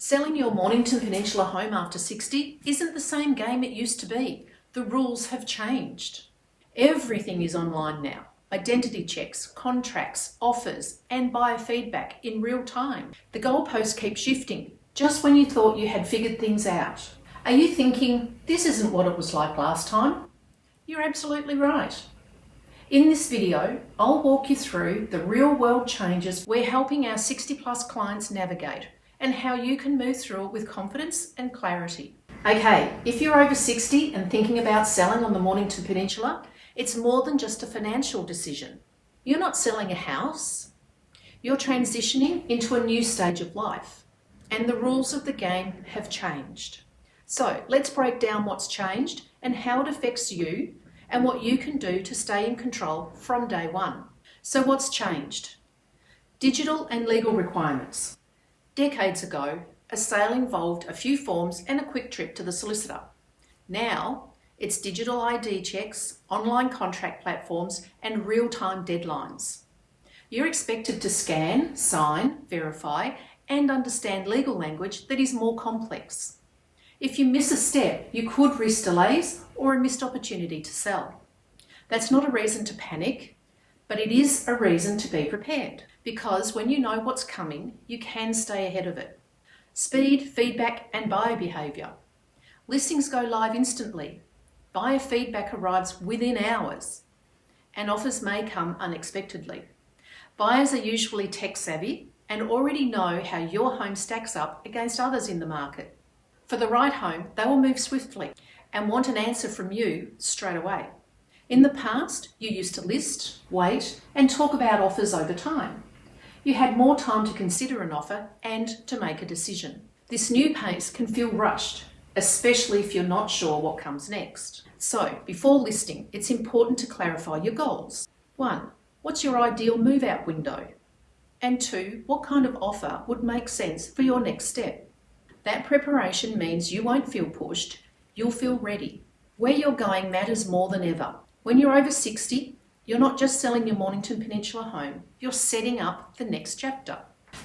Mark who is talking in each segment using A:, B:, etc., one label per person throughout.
A: Selling your Mornington Peninsula home after 60 isn't the same game it used to be. The rules have changed. Everything is online now. Identity checks, contracts, offers, and buyer feedback in real time. The goalposts keep shifting, just when you thought you had figured things out. Are you thinking, this isn't what it was like last time? You're absolutely right. In this video, I'll walk you through the real-world changes we're helping our 60-plus clients navigate and how you can move through it with confidence and clarity. Okay, if you're over 60 and thinking about selling on the Mornington Peninsula, it's more than just a financial decision. You're not selling a house. You're transitioning into a new stage of life, and the rules of the game have changed. So let's break down what's changed and how it affects you and what you can do to stay in control from day one. So what's changed? Digital and legal requirements. Decades ago, a sale involved a few forms and a quick trip to the solicitor. Now, it's digital ID checks, online contract platforms, and real-time deadlines. You're expected to scan, sign, verify, and understand legal language that is more complex. If you miss a step, you could risk delays or a missed opportunity to sell. That's not a reason to panic, but it is a reason to be prepared, because when you know what's coming, you can stay ahead of it. Speed, feedback, and buyer behaviour. Listings go live instantly. Buyer feedback arrives within hours, and offers may come unexpectedly. Buyers are usually tech savvy and already know how your home stacks up against others in the market. For the right home, they will move swiftly and want an answer from you straight away. In the past, you used to list, wait, and talk about offers over time. You had more time to consider an offer and to make a decision. This new pace can feel rushed, especially if you're not sure what comes next. So, before listing, it's important to clarify your goals. 1. What's your ideal move-out window? And 2, what kind of offer would make sense for your next step? That preparation means you won't feel pushed, you'll feel ready. Where you're going matters more than ever. When you're over 60, you're not just selling your Mornington Peninsula home, you're setting up the next chapter.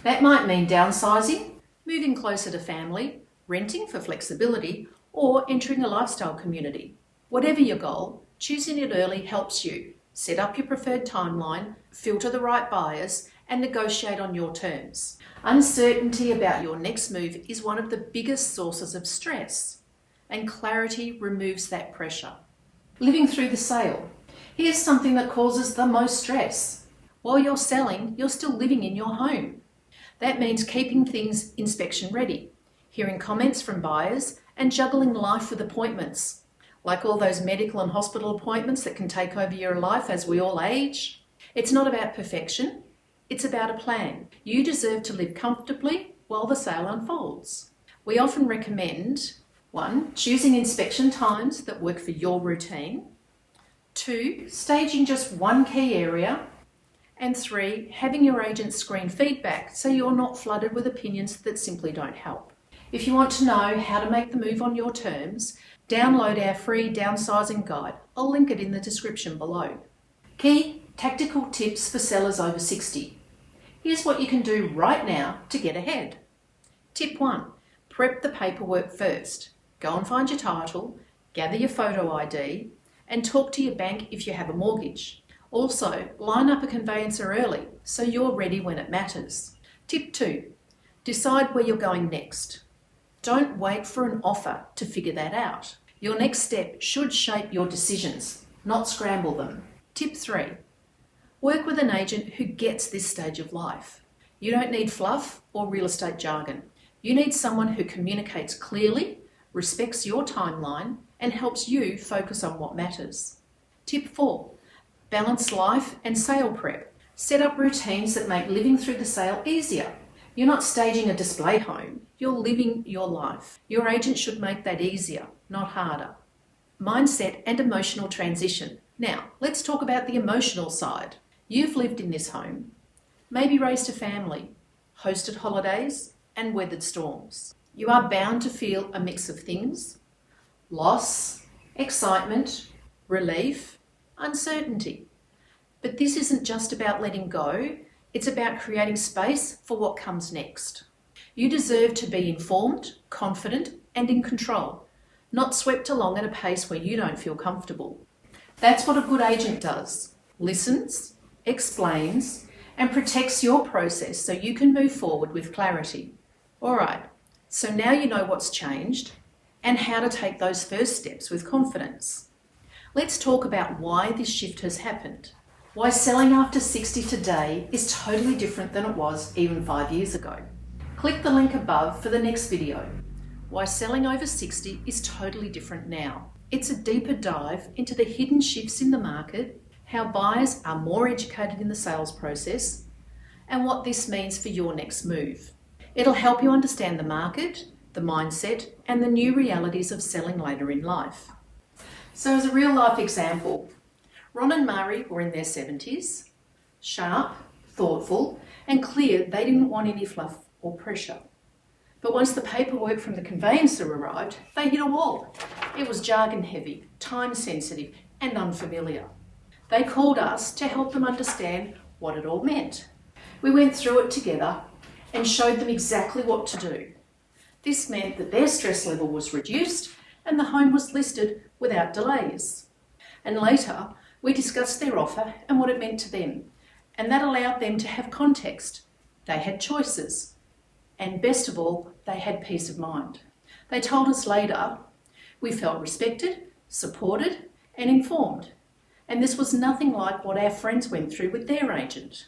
A: That might mean downsizing, moving closer to family, renting for flexibility, or entering a lifestyle community. Whatever your goal, choosing it early helps you set up your preferred timeline, filter the right buyers, and negotiate on your terms. Uncertainty about your next move is one of the biggest sources of stress, and clarity removes that pressure. Living through the sale. Here's something that causes the most stress. While you're selling, you're still living in your home. That means keeping things inspection ready, hearing comments from buyers, and juggling life with appointments, like all those medical and hospital appointments that can take over your life as we all age. It's not about perfection, it's about a plan. You deserve to live comfortably while the sale unfolds. We often recommend 1. Choosing inspection times that work for your routine. 2. Staging just one key area. And 3. Having your agent screen feedback so you're not flooded with opinions that simply don't help. If you want to know how to make the move on your terms, download our free downsizing guide. I'll link it in the description below. Key tactical tips for sellers over 60. Here's what you can do right now to get ahead. Tip 1. Prep the paperwork first. Go and find your title, gather your photo ID, and talk to your bank if you have a mortgage. Also, line up a conveyancer early so you're ready when it matters. Tip 2. Decide where you're going next. Don't wait for an offer to figure that out. Your next step should shape your decisions, not scramble them. Tip 3. Work with an agent who gets this stage of life. You don't need fluff or real estate jargon. You need someone who communicates clearly, respects your timeline, and helps you focus on what matters. Tip 4. Balance life and sale prep. Set up routines that make living through the sale easier. You're not staging a display home, you're living your life. Your agent should make that easier, not harder. Mindset and emotional transition. Now, let's talk about the emotional side. You've lived in this home, maybe raised a family, hosted holidays, and weathered storms. You are bound to feel a mix of things: loss, excitement, relief, uncertainty. But this isn't just about letting go, it's about creating space for what comes next. You deserve to be informed, confident, and in control, not swept along at a pace where you don't feel comfortable. That's what a good agent does. Listens, explains, and protects your process so you can move forward with clarity. All right, so now you know what's changed and how to take those first steps with confidence. Let's talk about why this shift has happened. Why selling after 60 today is totally different than it was even 5 years ago. Click the link above for the next video. Why selling over 60 is totally different now. It's a deeper dive into the hidden shifts in the market, how buyers are more educated in the sales process, and what this means for your next move. It'll help you understand the market, the mindset, and the new realities of selling later in life. So as a real life example, Ron and Mari were in their 70s, sharp, thoughtful, and clear they didn't want any fluff or pressure. But once the paperwork from the conveyancer arrived, they hit a wall. It was jargon heavy, time sensitive, and unfamiliar. They called us to help them understand what it all meant. We went through it together and showed them exactly what to do. This meant that their stress level was reduced and the home was listed without delays. And later, we discussed their offer and what it meant to them, and that allowed them to have context. They had choices, and best of all, they had peace of mind. They told us later, we felt respected, supported, and informed. And this was nothing like what our friends went through with their agent.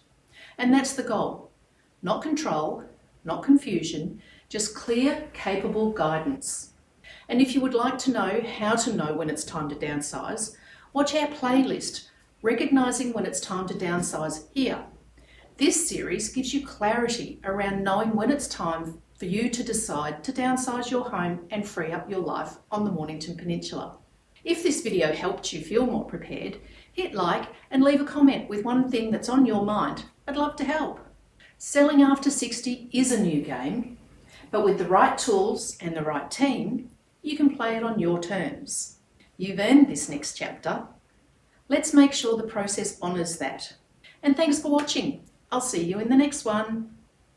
A: And that's the goal. Not control, not confusion, just clear, capable guidance. And if you would like to know how to know when it's time to downsize, watch our playlist, Recognising When It's Time to Downsize here. This series gives you clarity around knowing when it's time for you to decide to downsize your home and free up your life on the Mornington Peninsula. If this video helped you feel more prepared, hit like and leave a comment with one thing that's on your mind. I'd love to help. Selling after 60 is a new game, but with the right tools and the right team, you can play it on your terms. You've earned this next chapter. Let's make sure the process honours that. And thanks for watching. I'll see you in the next one.